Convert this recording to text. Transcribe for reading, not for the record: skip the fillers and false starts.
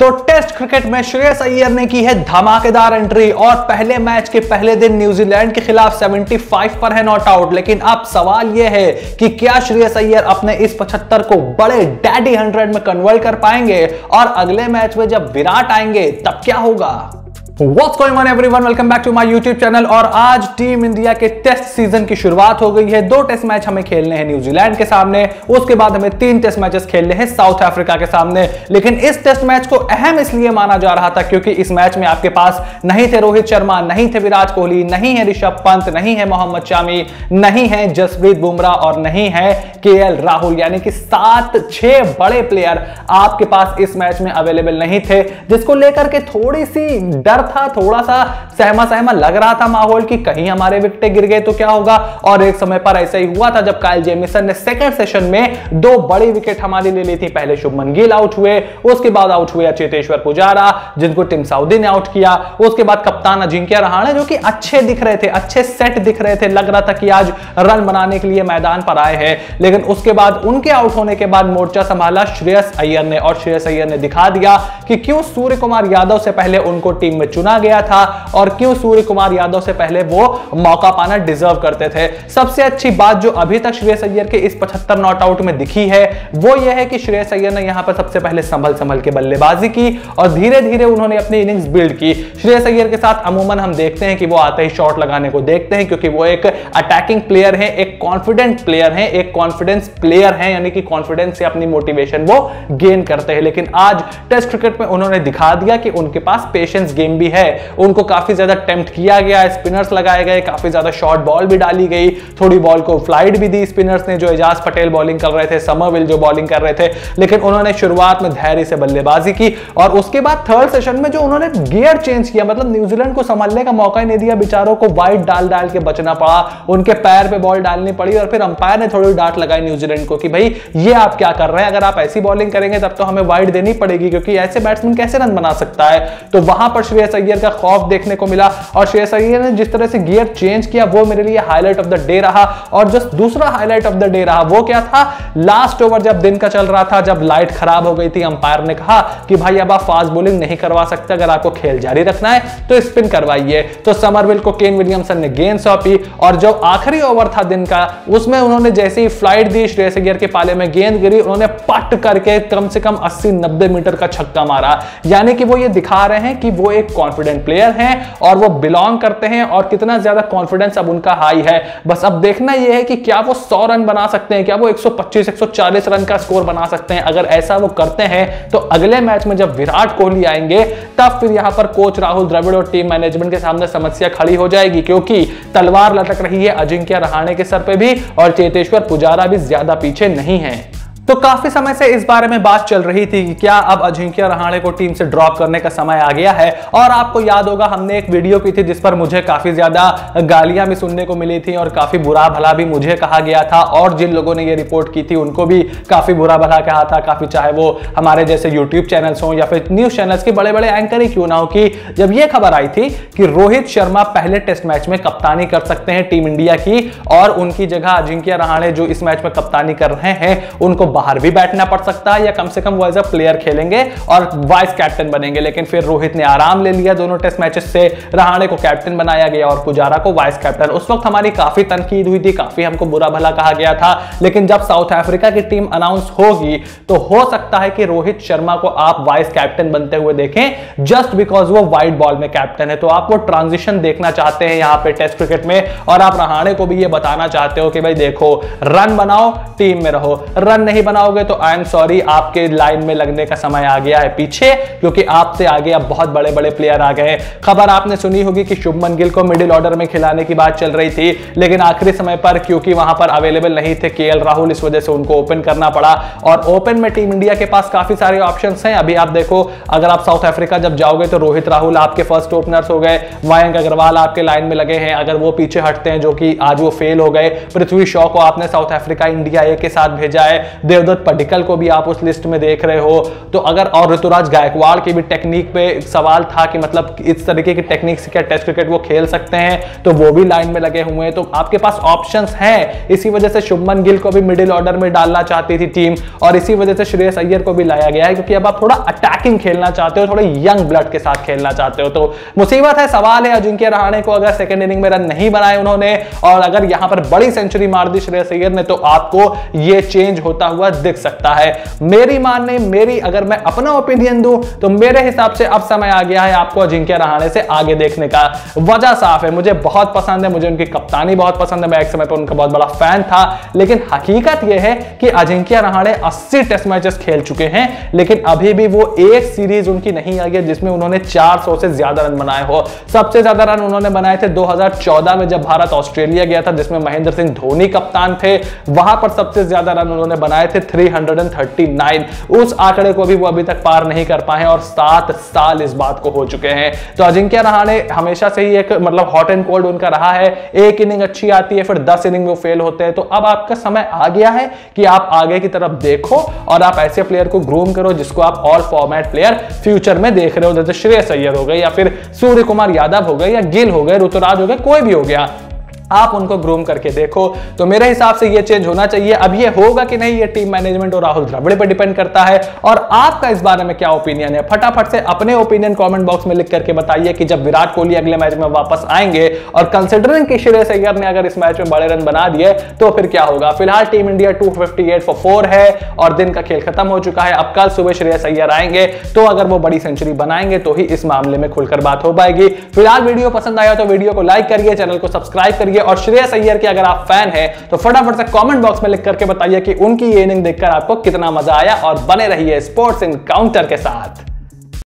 तो test cricket में श्रेयस अय्यर ने की है धमाकेदार एंट्री और पहले मैच के पहले दिन न्यूजीलैंड के खिलाफ 75 पर है नॉट आउट। लेकिन अब सवाल यह है कि क्या श्रेयस अय्यर अपने इस 75 को बड़े डैडी 100 में कन्वर्ट कर पाएंगे और अगले मैच में जब विराट आएंगे तब क्या होगा। What's going on everyone? Welcome back to my YouTube channel। और आज टीम इंडिया के टेस्ट सीजन की शुरुआत हो गई है। 2 टेस्ट मैच हमें खेलने हैं न्यूजीलैंड के सामने, उसके बाद हमें 3 टेस्ट मैचेस खेलने हैं साउथ अफ्रीका के सामने। लेकिन इस टेस्ट मैच को अहम इसलिए माना जा रहा था क्योंकि इस मैच में आपके पास नहीं थे रोहित शर्मा, नहीं थे विराट कोहली, नहीं है ऋषभ पंत, नहीं है मोहम्मद शामी, नहीं है जसप्रीत बुमराह और नहीं है केएल राहुल। यानी कि 7-6 बड़े प्लेयर आपके पास इस मैच में अवेलेबल नहीं थे, जिसको लेकर के थोड़ी सी डर था, थोड़ा सा सहमा लग रहा था माहौल कि कहीं हमारे विकेटें गिर गए तो क्या होगा। और एक समय पर ऐसा ही हुआ था जब काइल जेमिसन ने सेकंड सेशन में 2 बड़ी विकेट हमारी ले ली थी। पहले शुभमन गिल आउट हुए, उसके बाद आउट हुए चेतेश्वर पुजारा जिनको टिम साउदी ने आउट किया, उसके बाद कप्तान अजिंक्य रहाणे जो कि अच्छे दिख रहे थे, अच्छे सेट दिख रहे थे, लग रहा था कि आज रन बनाने के लिए मैदान पर आए हैं। लेकिन उसके बाद उनके आउट होने के बाद मोर्चा संभाला श्रेयस अय्यर ने और श्रेयस अय्यर ने दिखा दिया कि क्यों सूर्य कुमार यादव से पहले उनको टीम में चुना गया था और क्यों सूर्य कुमार यादव से पहले वो मौका पाना डिजर्व करते थे। सबसे अच्छी बात जो अभी तक श्रेयस अय्यर के इस 75 नॉट आउट में दिखी है वो ये है कि श्रेयस अय्यर ने यहां पर सबसे पहले संभल के बल्लेबाजी की और धीरे धीरे उन्होंने अपनी इनिंग्स बिल्ड की। श्रेयस अय्यर के साथ अमूमन हम देखते हैं कि वो आते ही शॉट लगाने को देखते हैं क्योंकि वो एक अटैकिंग प्लेयर है, एक कॉन्फिडेंट प्लेयर है, एक कॉन्फिडेंस प्लेयर है, यानी कि कॉन्फिडेंस से अपनी मोटिवेशन वो गेन करते हैं। लेकिन आज टेस्ट क्रिकेट में उन्होंने दिखा दिया कि उनके पास पेशेंस गेम भी है। उनको काफी ज्यादा टेम्प्ट किया गया, स्पिनर्स लगाए गए, काफी ज्यादा शॉर्ट बॉल भी डाली गई, थोड़ी बॉल को फ्लाइट भी दी स्पिनर्स ने जो एजाज पटेल बॉलिंग कर रहे थे, समरविल जो बॉलिंग कर रहे थे। लेकिन उन्होंने शुरुआत में धैर्य से बल्लेबाजी की और उसके बाद थर्ड सेशन में जो उन्होंने गियर चेंज किया, मतलब न्यूजीलैंड को संभलने का मौका ही नहीं दिया, बेचारों को वाइड डाल के बचना पड़ा, उनके पैर पे बॉल डालनी पड़ी और फिर अंपायर ने थोड़ी डांट लगाई न्यूजीलैंड को कि भाई ये आप क्या कर रहे हैं, अगर आप ऐसी बॉलिंग करेंगे तब तो हमें वाइड देनी पड़ेगी क्योंकि ऐसे बैट्समैन कैसे रन बना सकता है। तो वहां पर श्रेयस अय्यर का खौफ देखने को मिला और श्रेयस अय्यर ने जिस तरह से गियर चेंज किया वो मेरे लिए हाईलाइट ऑफ द डे रहा। और जस्ट दूसरा हाईलाइट ऑफ द डे रहा वो क्या था, लास्ट ओवर जब दिन का चल रहा था, जब लाइट खराब हो गई थी, अंपायर ने कहा कि भाई अब आप फास्ट बॉलिंग नहीं करवा सकते, अगर आपको खेल जारी रखना है तो स्पिन करवाइए। तो समरविल को केन विलियमसन ने गेंद सौंपी और जो आखिरी ओवर था दिन का उसमें उन्होंने जैसे ही फ्लाइट दी, श्रेयस अय्यर के पाले में गेंद गिरी, उन्होंने पट करके कम से कम 80-90 मीटर का छक्का मारा। यानी कि वो ये दिखा रहे हैं कि वो एक कॉन्फिडेंट प्लेयर हैं और वो बिलोंग करते हैं और कितना ज्यादा कॉन्फिडेंस अब उनका हाई है। बस अब देखना यह है कि क्या वो 100 रन बना सकते हैं, क्या वो 125-140 रन का स्कोर बना सकते हैं। अगर ऐसा वो करते हैं तो अगले मैच में जब विराट कोहली आएंगे तब फिर यहां पर कोच राहुल द्रविड़ और टीम मैनेजमेंट के सामने समस्या खड़ी हो जाएगी क्योंकि तलवार लटक रही है अजिंक्य रहाणे के सर पे भी और चेतेश्वर पुजारा भी ज्यादा पीछे नहीं है। तो काफी समय से इस बारे में बात चल रही थी कि क्या अब अजिंक्य रहाणे को टीम से ड्रॉप करने का समय आ गया है। और आपको याद होगा हमने एक वीडियो की थी जिस पर मुझे काफी ज्यादा गालियां भी सुनने को मिली थी और काफी बुरा भला भी मुझे कहा गया था और जिन लोगों ने ये रिपोर्ट की थी उनको भी काफी बुरा भला कहा था, काफी, चाहे वो हमारे जैसे यूट्यूब चैनल्स हो या फिर न्यूज चैनल्स के बड़े बड़े एंकर ही क्यों ना हो। कि जब ये खबर आई थी कि रोहित शर्मा पहले टेस्ट मैच में कप्तानी कर सकते हैं टीम इंडिया की और उनकी जगह अजिंक्य रहाणे जो इस मैच में कप्तानी कर रहे हैं उनको बाहर भी बैठना पड़ सकता है या कम से कम वो एज अ प्लेयर खेलेंगे और वाइस कैप्टन बनेंगे। लेकिन फिर रोहित ने आराम ले लिया दोनों टेस्ट मैचेस से, रहाणे को कैप्टन बनाया गया और पुजारा को वाइस कैप्टन। उस वक्त हमारी काफी तनकीद हुई थी, काफी हमको बुरा भला कहा गया था। लेकिन जब साउथ अफ्रीका की टीम अनाउंस होगी तो हो सकता है कि रोहित शर्मा को आप वाइस कैप्टन बनते हुए देखें जस्ट बिकॉज वो वाइड बॉल में कैप्टन है। तो आप वो ट्रांजिशन देखना चाहते हैं यहां पे टेस्ट क्रिकेट में और आप रहाणे को भी ये बताना चाहते हो कि भाई देखो रन बनाओ, टीम में रहो, रन नहीं बनाओगे तो आई एम सॉरी आपके लाइन में लगने का समय आ गया है पीछे क्योंकि आपसे आगे अब बहुत बड़े बड़े प्लेयर आ गए। खबर आपने सुनी होगी कि शुभमन गिल को मिडिल ऑर्डर में खिलाने की बात चल रही थी लेकिन आखिरी समय पर क्योंकि वहां पर अवेलेबल नहीं थे केएल राहुल, इस वजह से उनको ओपन करना पड़ा। और ओपन में टीम इंडिया के पास काफी सारे ऑप्शंस हैं। अभी आप देखो अगर आप साउथ अफ्रीका जब जाओगे तो रोहित राहुल आपके फर्स्ट ओपनर्स हो गए, मयंक अग्रवाल आपके लाइन में लगे हैं, अगर वो पीछे हटते हैं जो कि आज वो फेल हो गए, पृथ्वी शॉ को आपने साउथ अफ्रीका इंडिया ए के साथ भेजा है, देवदत्त पडिक्कल को भी आप उस लिस्ट में देख रहे हो। तो अगर और ऋतुराज गायकवाड़ की भी टेक्निक पे सवाल था कि मतलब इस तरीके की टेक्निक से क्या टेस्ट क्रिकेट वो खेल सकते हैं, तो वो भी लाइन में लगे हुए हैं। तो आपके पास ऑप्शंस हैं। इसी वजह से शुभमन गिल को भी मिडिल ऑर्डर में डालना चाहती थी टीम, और इसी वजह से श्रेयस अय्यर को भी लाया गया है, क्योंकि अब आप थोड़ा अटैकिंग खेलना चाहते हो, थोड़े यंग ब्लड के साथ खेलना चाहते हो। तो मुसीबत है, सवाल है अजिंक्य रहाणे को अगर सेकंड इनिंग में रन नहीं बनाए उन्होंने, और अगर यहां पर बड़ी सेंचुरी मार दी श्रेयस अय्यर ने, तो आपको यह चेंज होता हुआ दिख सकता है। मेरी अगर मैं अपना ओपिनियन दूं तो मेरे हिसाब से अब समय आ गया है आपको अजिंक्य रहाणे से आगे देखने का। वजह साफ है, मुझे बहुत पसंद है, मुझे उनकी कप्तानी बहुत पसंद है, मैं एक समय पर उनका बहुत बड़ा फैन था, लेकिन हकीकत यह है कि अजिंक्य रहाणे 80 टेस्ट मैचेस खेल चुके हैं, लेकिन अभी भी वो एक सीरीज उनकी नहीं आई है जिसमें उन्होंने 400 से ज्यादा रन बनाए हो। सबसे ज्यादा रन उन्होंने बनाए थे 2014 में जब भारत ऑस्ट्रेलिया गया था, जिसमें महेंद्र सिंह धोनी कप्तान थे। वहां पर सबसे ज्यादा रन उन्होंने बनाए थे 339। उस आंकड़े को भी वो अभी तक पार नहीं कर पाए हैं, और 7 साल इस बात को हो चुके हैं। तो अजिंक्य रहाणे हमेशा से ही एक मतलब हॉट एंड कोल्ड उनका रहा है। एक इनिंग अच्छी आती है, फिर 10 इनिंग में वो फेल होते हैं। तो अब आपका समय आ गया है कि आप आगे की तरफ देखो और आप ऐसे प्लेयर को ग्रूम करो जिसको आप ऑल फॉर्मेट प्लेयर फ्यूचर में देख रहे हो, जैसे श्रेयस अय्यर हो गए, या फिर सूर्य कुमार यादव हो गए, या गिल हो गए, ऋतुराज हो गए, कोई भी हो गया, आप उनको ग्रूम करके देखो। तो मेरे हिसाब से ये चेंज होना चाहिए। अब ये होगा कि नहीं, ये टीम मैनेजमेंट और राहुल द्रविड़ पर डिपेंड करता है। और आपका इस बारे में क्या ओपिनियन है, फटाफट से अपने ओपिनियन कमेंट बॉक्स में लिख करके बताइए कि जब विराट कोहली अगले मैच में वापस आएंगे, और कंसिडरिंग कि श्रेयस अय्यर ने अगर इस मैच में बड़े रन बना दिए, तो फिर क्या होगा। फिलहाल टीम इंडिया 258 for 4 है और दिन का खेल खत्म हो चुका है। अब कल सुबह श्रेयस अय्यर आएंगे, तो अगर वो बड़ी सेंचुरी बनाएंगे तो ही इस मामले में खुलकर बात हो पाएगी। फिलहाल वीडियो पसंद आया तो वीडियो को लाइक करिए, चैनल को सब्सक्राइब करिए, और श्रेयस अय्यर कि अगर आप फैन हैं तो फटाफट से कमेंट बॉक्स में लिख करके बताइए कि उनकी ये इनिंग देखकर आपको कितना मजा आया। और बने रहिए स्पोर्ट्स इनकाउंटर के साथ।